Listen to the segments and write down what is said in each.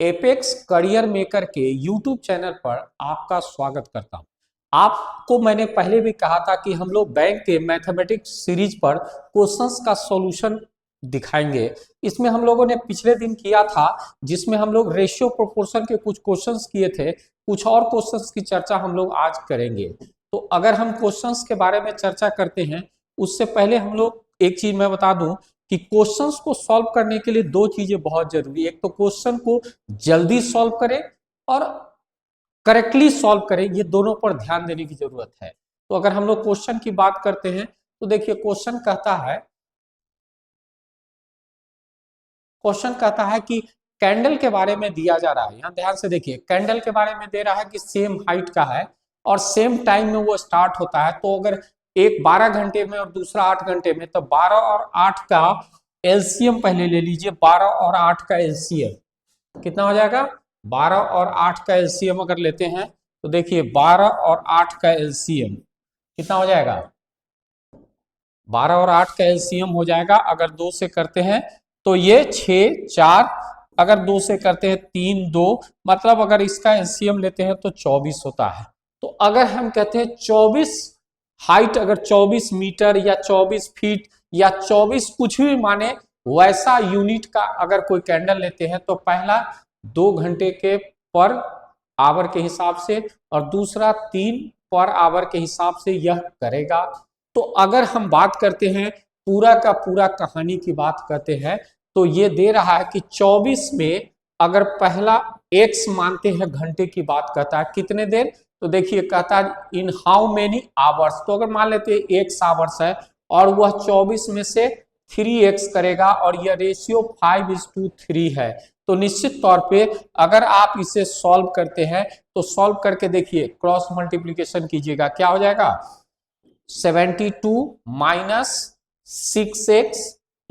Apex career maker के YouTube channel पर आपका स्वागत करता हूं। आपको मैंने पहले भी कहा था कि हम लोग बैंक के मैथमेटिक्स सीरीज पर क्वेश्चंस का सॉल्यूशन दिखाएंगे। इसमें हम लोगों ने पिछले दिन किया था, जिसमें हम लोग रेशियो प्रोपोर्शन के कुछ क्वेश्चंस किए थे। कुछ और क्वेश्चंस की चर्चा हम लोग आज करेंगे। तो अगर हम क्वेश्चंस के बारे में चर्चा करते हैं, उससे पहले हम लोग एक चीज मैं बता दूं कि क्वेश्चंस को सॉल्व करने के लिए दो चीजें बहुत जरूरी है। एक तो क्वेश्चन को जल्दी सॉल्व करें और करेक्टली सॉल्व करें, ये दोनों पर ध्यान देने की जरूरत है। तो अगर हम लोग क्वेश्चन की बात करते हैं तो देखिए क्वेश्चन कहता है कि कैंडल के बारे में दिया जा रहा है। यहां ध्यान से देखिए, कैंडल के बारे में दे रहा है कि सेम हाइट का है और सेम टाइम में वो स्टार्ट होता है। तो अगर एक 12 घंटे में और दूसरा 8 घंटे में, तो 12 और 8 का एलसीएम पहले ले लीजिए। 12 और 8 का एलसीएम कितना हो जाएगा? 12 और 8 का एलसीएम अगर लेते हैं तो देखिए 12 और 8 का एलसीएम कितना हो जाएगा? 12 और 8 का एलसीएम हो जाएगा। अगर 2 से करते हैं तो ये 6 4, अगर 2 से करते हैं 3 2, मतलब अगर इसका एलसीएम लेते हैं तो 24 होता है। तो अगर हम कहते हैं 24 हाइट, अगर 24 मीटर या 24 फीट या 24 कुछ भी माने वैसा यूनिट का अगर कोई कैंडल लेते हैं, तो पहला 2 घंटे के पर आवर के हिसाब से और दूसरा 3 पर आवर के हिसाब से यह करेगा। तो अगर हम बात करते हैं पूरा का पूरा कहानी की बात करते हैं, तो ये दे रहा है कि 24 में अगर पहला x मानते हैं, घंटे की बात करता है कितने देर, तो देखिए कहता है इन हाउ मेनी आवर्स। तो अगर मान लेते हैं x आवर्स है और वह 24 में से 3x करेगा और यह रेशियो 5:3 है। तो निश्चित तौर पे अगर आप इसे सॉल्व करते हैं तो सॉल्व करके देखिए, क्रॉस मल्टीप्लीकेशन कीजिएगा, क्या हो जाएगा? 72 minus 6x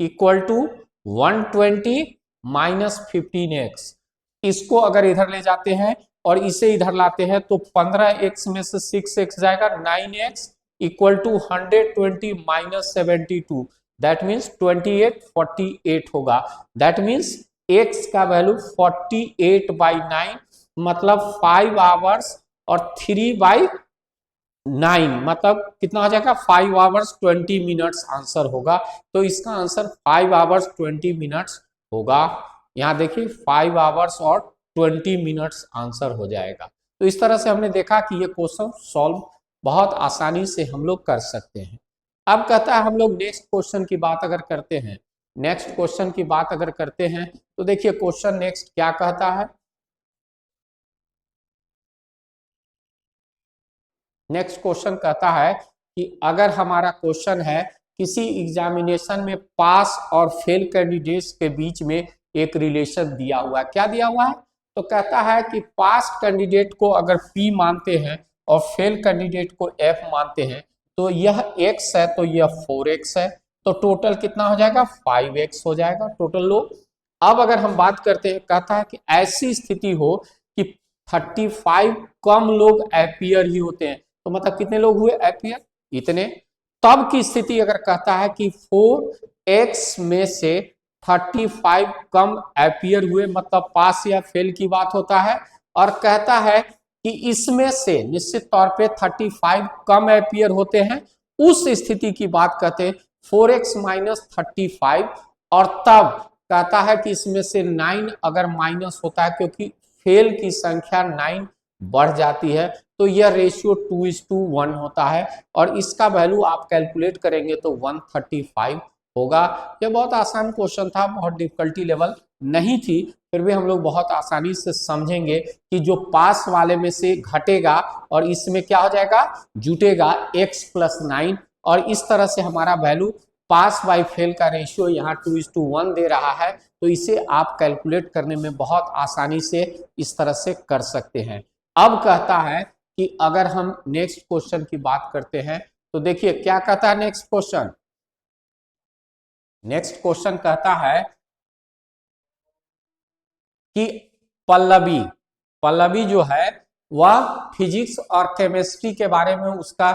equal to 120 minus 15x। इसको अगर इधर ले जाते हैं और इसे इधर लाते हैं तो 15x में से 6x जाएगा, 9x equal to 120 minus 72, that means 28 48 होगा। दैट मीन्स x का वैल्यू 48/9 मतलब 5 आवर्स और 3/9 मतलब कितना हो जाएगा? 5 आवर्स 20 मिनट्स आंसर होगा। तो इसका आंसर 5 आवर्स 20 मिनट्स होगा। यहां देखिए 5 आवर्स और 20 मिनट्स आंसर हो जाएगा। तो इस तरह से हमने देखा कि ये क्वेश्चन सॉल्व बहुत आसानी से हम लोग कर सकते हैं। अब कहता है हम लोग नेक्स्ट क्वेश्चन की बात अगर करते हैं, तो देखिए क्वेश्चन नेक्स्ट क्या कहता है। नेक्स्ट क्वेश्चन कहता है कि अगर हमारा क्वेश्चन है किसी एग्जामिनेशन में पास और फेल कैंडिडेट्स के बीच में एक रिलेशन दिया हुआ है। क्या दिया हुआ है? तो कहता है कि पास कैंडिडेट को अगर P मानते हैं और फेल कैंडिडेट को F मानते हैं, तो यह x है तो यह 4x है। तो टोटल कितना हो जाएगा? 5x हो जाएगा टोटल लोग। अब अगर हम बात करते हैं, कहता है कि ऐसी स्थिति हो कि 35 कम लोग एपियर ही होते हैं। तो मतलब कितने लोग हुए एपियर? इतने। तब की स्थिति अगर कहता है कि 4x में से 35 कम एपियर हुए, मतलब पास या फेल की बात होता है। और कहता है कि इसमें से निश्चित तौर पे 35 कम एपियर होते हैं, उस स्थिति की बात कहते हैं 4x माइनस 35। और तब कहता है कि इसमें से 9 अगर माइनस होता है, क्योंकि फेल की संख्या 9 बढ़ जाती है, तो यह रेशियो 2:1 होता है। और इसका वैल्यू आप कैलकुलेट करेंगे तो 135 होगा। यह बहुत आसान क्वेश्चन था, बहुत डिफिकल्टी लेवल नहीं थी, फिर भी हम लोग बहुत आसानी से समझेंगे कि जो पास वाले में से घटेगा और इसमें क्या हो जाएगा? जुटेगा x + 9। और इस तरह से हमारा वैल्यू पास बाय फेल का रेशियो यहाँ 2:1 दे रहा है। तो इसे आप कैलकुलेट करने में बहुत आसानी से इस तरह से कर सकते हैं। अब कहता है कि अगर हम नेक्स्ट क्वेश्चन की बात करते हैं, तो देखिए क्या कहता है नेक्स्ट क्वेश्चन। नेक्स्ट क्वेश्चन कहता है कि पल्लवी जो है वह फिजिक्स और केमिस्ट्री के बारे में उसका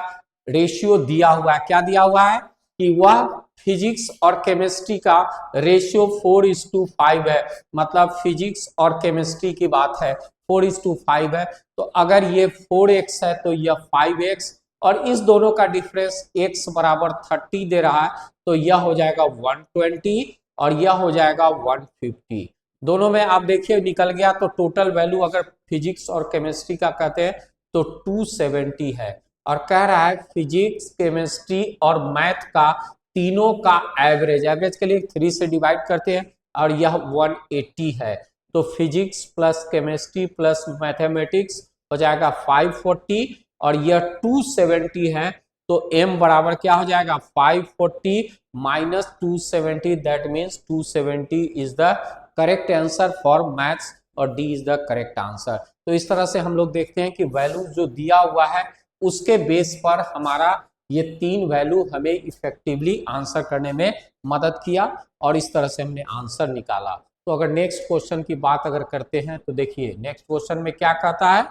रेशियो दिया हुआ है। क्या दिया हुआ है? कि वह फिजिक्स और केमिस्ट्री का रेशियो 4:5 है, मतलब फिजिक्स और केमिस्ट्री की बात है 4:5 है। तो अगर ये 4x है तो यह 5x, और इस दोनों का डिफरेंस x बराबर 30 दे रहा है, तो यह हो जाएगा 120 और यह हो जाएगा 150। दोनों में आप देखिए निकल गया, तो टोटल वैल्यू अगर फिजिक्स और केमिस्ट्री का कहते हैं तो 270 है, और कह रहा है फिजिक्स, केमिस्ट्री और मैथ का तीनों का एवरेज, एवरेज के लिए 3 से डिवाइड करते हैं और यह 180 है। तो physics plus chemistry plus mathematics हो जाएगा 540 और यह 270 है, तो m बराबर क्या हो जाएगा 540 minus 270, that means 270 is the correct answer for maths और D is the correct answer. तो इस तरह से हम लोग देखते हैं कि वैल्यू जो दिया हुआ है उसके बेस पर हमारा ये 3 वैल्यू हमें इफेक्टिवली आंसर करने में मदद किया और इस तरह से हमने आंसर निकाला। तो अगर नेक्स्ट क्वेश्चन की बात अगर करते हैं तो देखिए नेक्स्ट क्वेश्चन में क्या कहता है।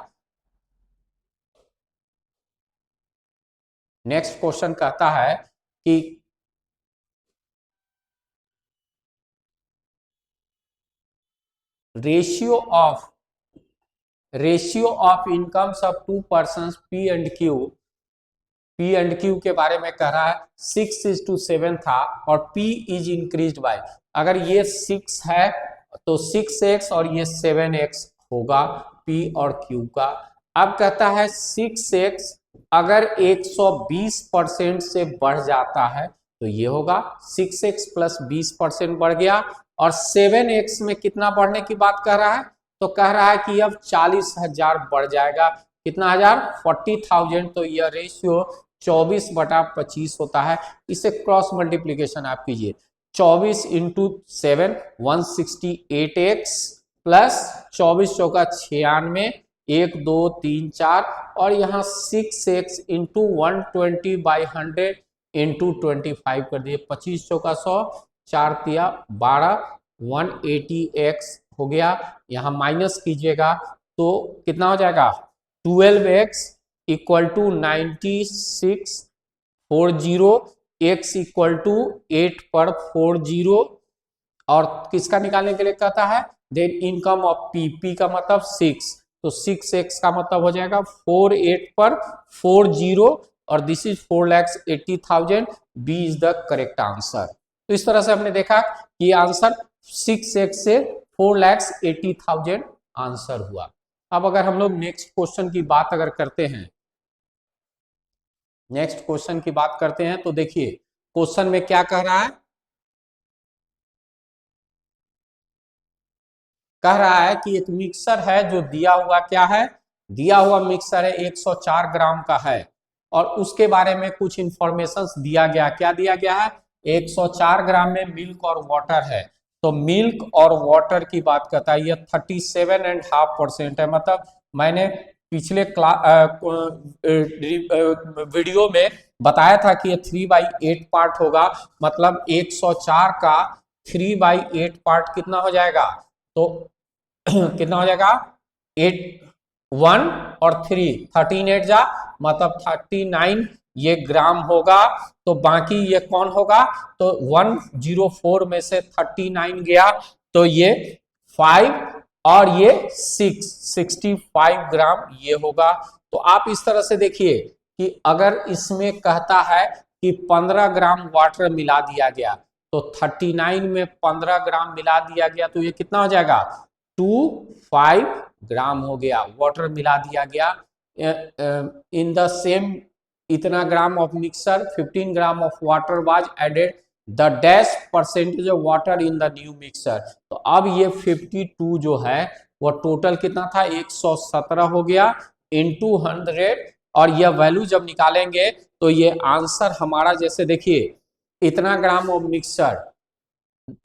नेक्स्ट क्वेश्चन कहता है कि ratio of incomes of 2 persons P and Q के बारे में कह रहा है 6:7 था और P इज इंक्रीज बाय, अगर ये 6 है तो 6x और ये 7x होगा P और Q का। अब कहता है 6x अगर 120% से बढ़ जाता है तो ये होगा 6x प्लस 20% बढ़ गया, और 7x में कितना बढ़ने की बात कह रहा है, तो कह रहा है कि अब 40,000 बढ़ जाएगा, कितना हजार 40,000, तो यह रेशियो 24/25 होता है। इसे क्रॉस मल्टीप्लीकेशन आप कीजिए, 24 इंटू 7 168x प्लस 24 चौका 96 1 2 3 4, और यहाँ 6x इंटू 120/100 इंटू 25 कर दिए, 25 चौका 100 4 तिया 12 180x हो गया। यहाँ माइनस कीजिएगा तो कितना हो जाएगा 12x equal to 9640, x equal to 8 पर 40, और किसका निकालने के लिए कहता है देन इनकम ऑफ पी का मतलब 6, तो 6x का मतलब हो जाएगा 48 पर 40 और this is 4,80,000, B is the correct answer. तो इस तरह से हमने देखा कि आंसर 6x से 4,80,000 आंसर हुआ। अब अगर हम लोग नेक्स्ट क्वेश्चन की बात अगर करते हैं, नेक्स्ट क्वेश्चन की बात करते हैं तो देखिए क्वेश्चन में क्या कह रहा है, कह रहा है कि एक मिक्सर है जो दिया हुआ क्या है, दिया हुआ मिक्सर है 104 ग्राम का है, और उसके बारे में कुछ इंफॉर्मेशन दिया गया, क्या दिया गया है 104 ग्राम में मिल्क और वाटर है, तो मिल्क और वाटर की बात करता है, यह 37.5% है, मतलब मैंने पिछले वीडियो में बताया था कि ये 3/8 पार्ट होगा, मतलब 104 का 3/8 पार्ट कितना हो जाएगा, तो कितना हो जाएगा 8 1 और 3 13 8 जा मतलब 39 ये ग्राम होगा, तो बाकी ये कौन होगा, तो 104 में से 39 गया तो ये 5 और ये 65 ग्राम ये होगा। तो आप इस तरह से देखिए कि अगर इसमें कहता है कि 15 ग्राम वाटर मिला दिया गया, तो 39 में 15 ग्राम मिला दिया गया तो ये कितना हो जाएगा 25 ग्राम हो गया, वाटर मिला दिया गया। इन द सेम इतना gram of mixture 15 gram of water was added, the dash percentage of water in the new mixture, तो अब ये 52 जो है वो टोटल कितना था 117 हो गया इंटू 100, और यह वैल्यू जब निकालेंगे तो ये आंसर हमारा, जैसे देखिए इतना gram of mixture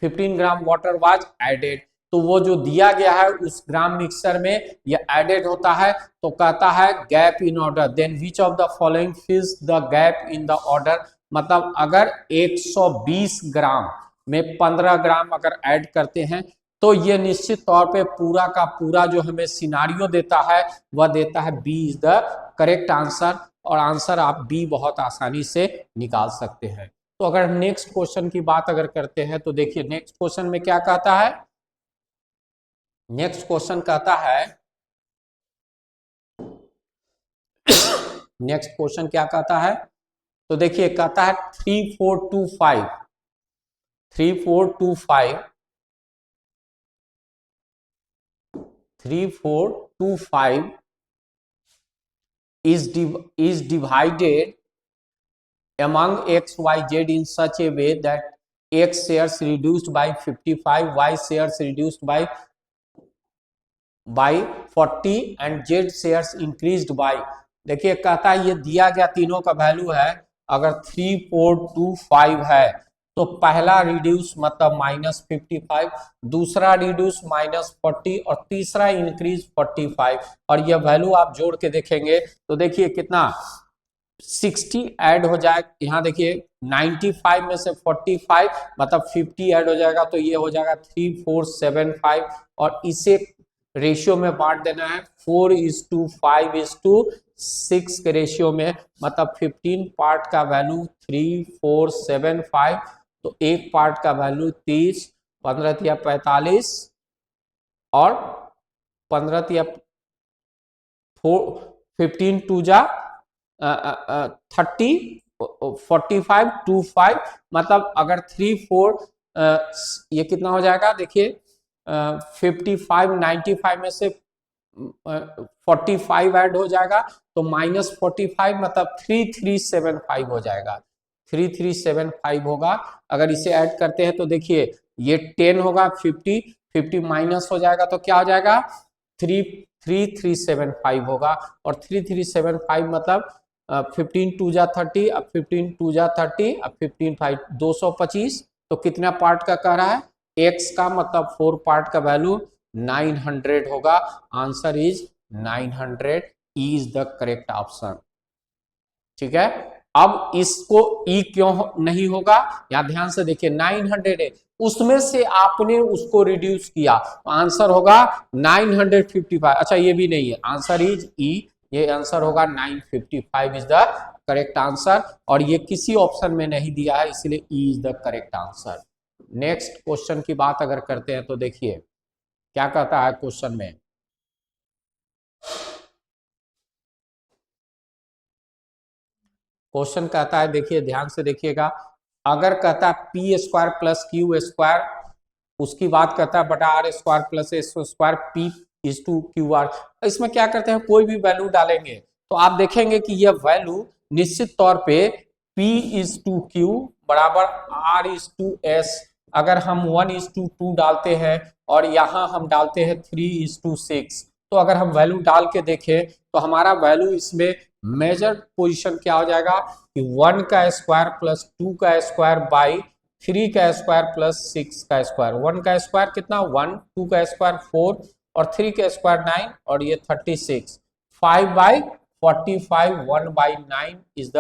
15 gram water was added, तो वो जो दिया गया है उस ग्राम मिक्सर में ये एडेड होता है, तो कहता है gap in order, then which of the following fills the gap in the order, मतलब अगर 120 ग्राम में 15 ग्राम अगर ऐड करते हैं तो ये निश्चित तौर पे पूरा का पूरा जो हमें सिनारियो देता है वह देता है B is the correct answer, और आंसर आप बी बहुत आसानी से निकाल सकते हैं। तो अगर नेक्स्ट क्वेश्चन की बात अगर करते हैं तो देखिए नेक्स्ट क्वेश्चन में क्या कहता है। नेक्स्ट क्वेश्चन कहता है, नेक्स्ट क्वेश्चन क्या कहता है, तो देखिए कहता है 3425 3425 3425 is divided among x, y, z in such a way that x shares reduced by 55, y shares reduced by 40 and z shares increased by। देखिए कहता है ये दिया गया तीनों का वैल्यू है, अगर 3425 है तो पहला रिड्यूस मतलब -55, दूसरा रिड्यूस -40 और तीसरा इंक्रीज 45। और यह वैल्यू आप जोड़ के देखेंगे तो देखिए कितना 60 ऐड हो जाए, यहाँ देखिए 95 में से 45 मतलब 50 ऐड हो जाएगा, तो ये हो जाएगा 3475 और इसे रेशियो में बांट देना है 4:5:6 के रेशियो में, मतलब 15 पार्ट का वैल्यू 3475, तो एक पार्ट का वैल्यू 30, 15 या 45 और 15 या 15 टू जा 30 45 25, मतलब अगर 34 ये कितना हो जाएगा देखिए 55 95 में से 45 ऐड हो जाएगा तो -45 मतलब 3375 हो जाएगा, 3375 होगा। अगर इसे ऐड करते हैं तो देखिए ये 10 होगा, 50 माइनस हो जाएगा तो क्या हो जाएगा 3375 होगा, और 3375 मतलब 15 टू जा 30, अब 15 टू जा 30, अब 15 5 225, तो कितना पार्ट का कह रहा है x का, मतलब 4 पार्ट का वैल्यू 900 होगा। Answer is 900 is the correct option. ठीक है, अब इसको ई क्यों नहीं होगा, यहां ध्यान से देखिए 900 है, उसमें से आपने उसको रिड्यूस किया तो आंसर होगा 955। अच्छा ये भी नहीं है, आंसर इज ई, ये आंसर होगा 955 इज द करेक्ट आंसर, और ये किसी ऑप्शन में नहीं दिया है इसलिए E is the correct answer. Next question की बात अगर करते हैं तो देखिए क्या कहता है क्वेश्चन में, क्वेश्चन कहता है देखिए ध्यान से देखिएगा, अगर कहता है P square plus Q square, उसकी बात करता है बटा R square plus S square P is to Q R, इसमें क्या करते हैं कोई भी वैल्यू डालेंगे तो आप देखेंगे कि यह वैल्यू निश्चित तौर पे P इज टू क्यू बराबर R इज टू एस, अगर हम 1:2 डालते हैं और यहाँ हम डालते हैं 3:6, तो अगर हम वैल्यू डाल के देखें तो हमारा वैल्यू इसमें मेजर पोजीशन क्या हो जाएगा कि 1 का स्क्वायर प्लस 2 का स्क्वायर बाई 3 का स्क्वायर प्लस 6 का स्क्वायर। 1 का स्क्वायर कितना 1, 2 का स्क्वायर 4 और 3 का स्क्वायर 9 और ये 36, 5/45 1/9 is the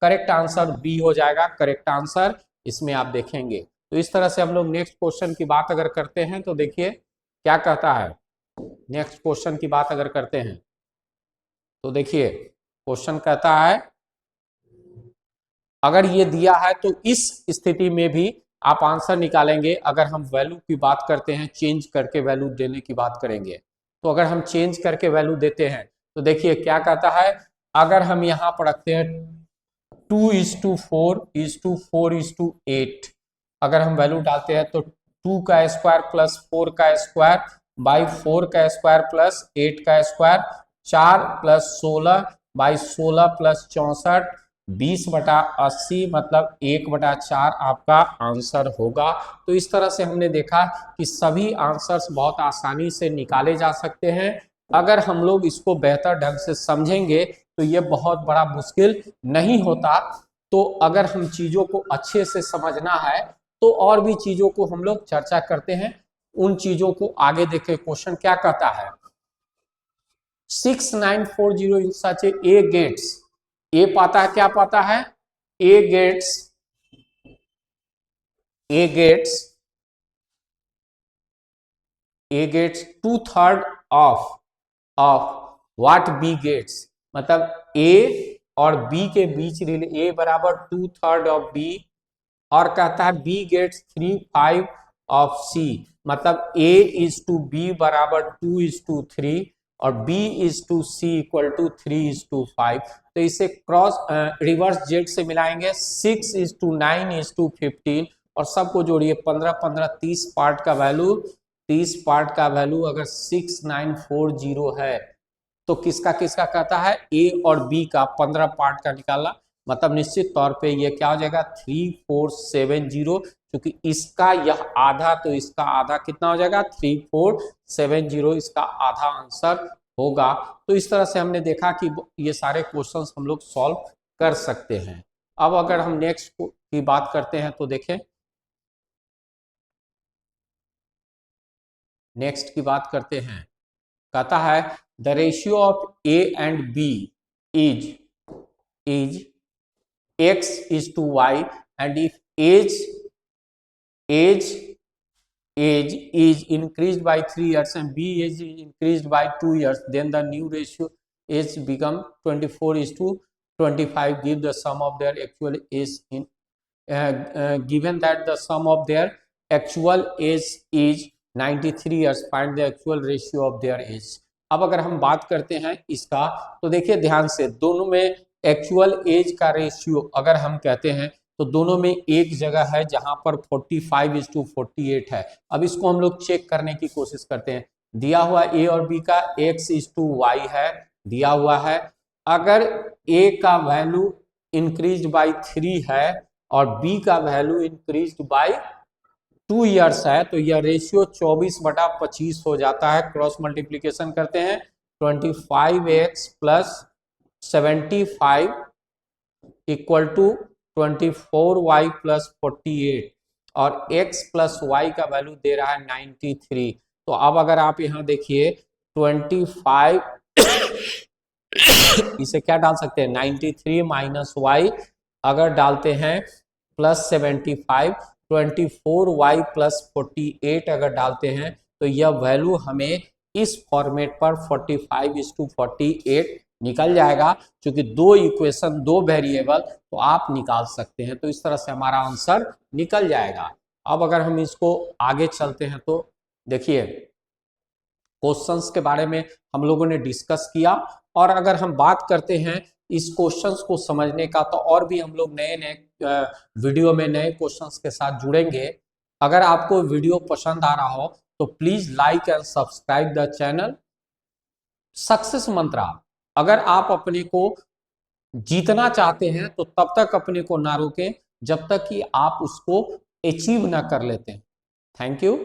correct answer, B हो जाएगा करेक्ट आंसर, इसमें आप देखेंगे। तो इस तरह से हम लोग नेक्स्ट क्वेश्चन की बात अगर करते हैं तो देखिए क्या कहता है, नेक्स्ट क्वेश्चन की बात अगर करते हैं तो देखिए क्वेश्चन कहता है अगर ये दिया है तो इस स्थिति में भी आप आंसर निकालेंगे, अगर हम वैल्यू की बात करते हैं चेंज करके वैल्यू देने की बात करेंगे, तो अगर हम चेंज करके वैल्यू देते हैं तो देखिए क्या कहता है, अगर हम यहाँ पर रखते हैं 2:4:4:8, अगर हम वैल्यू डालते हैं तो 2 का स्क्वायर प्लस 4 का स्क्वायर बाई 4 का स्क्वायर प्लस 8 का स्क्वायर, 4 प्लस 16 बाई 16 प्लस 64, 20/80 मतलब 1/4 आपका आंसर होगा। तो इस तरह से हमने देखा कि सभी आंसर्स बहुत आसानी से निकाले जा सकते हैं, अगर हम लोग इसको बेहतर ढंग से समझेंगे तो ये बहुत बड़ा मुश्किल नहीं होता। तो अगर हम चीजों को अच्छे से समझना है तो और भी चीजों को हम लोग चर्चा करते हैं, उन चीजों को आगे देखें। क्वेश्चन क्या कहता है, 6940 इन सच ए गेट्स, ए पाता है क्या पाता है, A gets 2/3 of what B gets, मतलब ए और बी के बीच ए बराबर 2/3 ऑफ बी और कहता है बी गेट्स 3/5 ऑफ सी, मतलब a इज टू बी बराबर 2:3 और b is to C equal to 3:5। तो इसे क्रॉस रिवर्स जेड से मिलाएंगे, 6:9:15 और सबको जोड़िए 15 15 30 पार्ट का वैल्यू, 30 पार्ट का वैल्यू अगर 6940 है तो किसका किसका कहता है ए और बी का 15 पार्ट का निकालना, मतलब निश्चित तौर पे ये क्या हो जाएगा 3470, क्योंकि इसका यह आधा तो इसका आधा कितना हो जाएगा 3470, इसका आधा आंसर होगा। तो इस तरह से हमने देखा कि ये सारे क्वेश्चंस हम लोग सॉल्व कर सकते हैं। अब अगर हम नेक्स्ट की बात करते हैं तो देखें, नेक्स्ट की बात करते हैं, कहता है the ratio of A and B is x is to y, and if age is increased by 3 years and b is increased by 2 years, then the new ratio is become 24:25. Give the sum of their actual age in given that the sum of their actual age is 93 years, find the actual ratio of their age। अब अगर हम बात करते हैं इसका तो देखिए ध्यान से, दोनों में एक्चुअल एज का रेशियो अगर हम कहते हैं तो दोनों में एक जगह है जहां पर 45:48 है। अब इसको हम लोग चेक करने की कोशिश करते हैं। दिया हुआ ए और बी का x:y है, दिया हुआ है। अगर ए का वैल्यू इंक्रीज बाय 3 है और बी का वैल्यू इंक्रीज बाय 2 ईयर्स है तो यह रेशियो 24/25 हो जाता है। क्रॉस मल्टीप्लीकेशन करते हैं, 25x plus 75 equal to 24y plus 48 और x प्लस y का वैल्यू दे रहा है 93। तो अब अगर आप यहां देखिए 25 इसे क्या डाल सकते हैं 93 माइनस y अगर डालते हैं प्लस 75, 24y प्लस 48 अगर डालते हैं तो यह वैल्यू हमें इस फॉर्मेट पर 45:48 निकल जाएगा। क्योंकि दो इक्वेशन दो वेरिएबल तो आप निकाल सकते हैं, तो इस तरह से हमारा आंसर निकल जाएगा। अब अगर हम इसको आगे चलते हैं तो देखिए क्वेश्चंस के बारे में हम लोगों ने डिस्कस किया, और अगर हम बात करते हैं इस क्वेश्चंस को समझने का तो और भी हम लोग नए नए वीडियो में नए क्वेश्चंस के साथ जुड़ेंगे। अगर आपको वीडियो पसंद आ रहा हो तो please like and subscribe the channel. Success mantra, अगर आप अपने को जीतना चाहते हैं तो तब तक अपने को ना रोकें जब तक कि आप उसको अचीव ना कर लेते हैं। Thank you.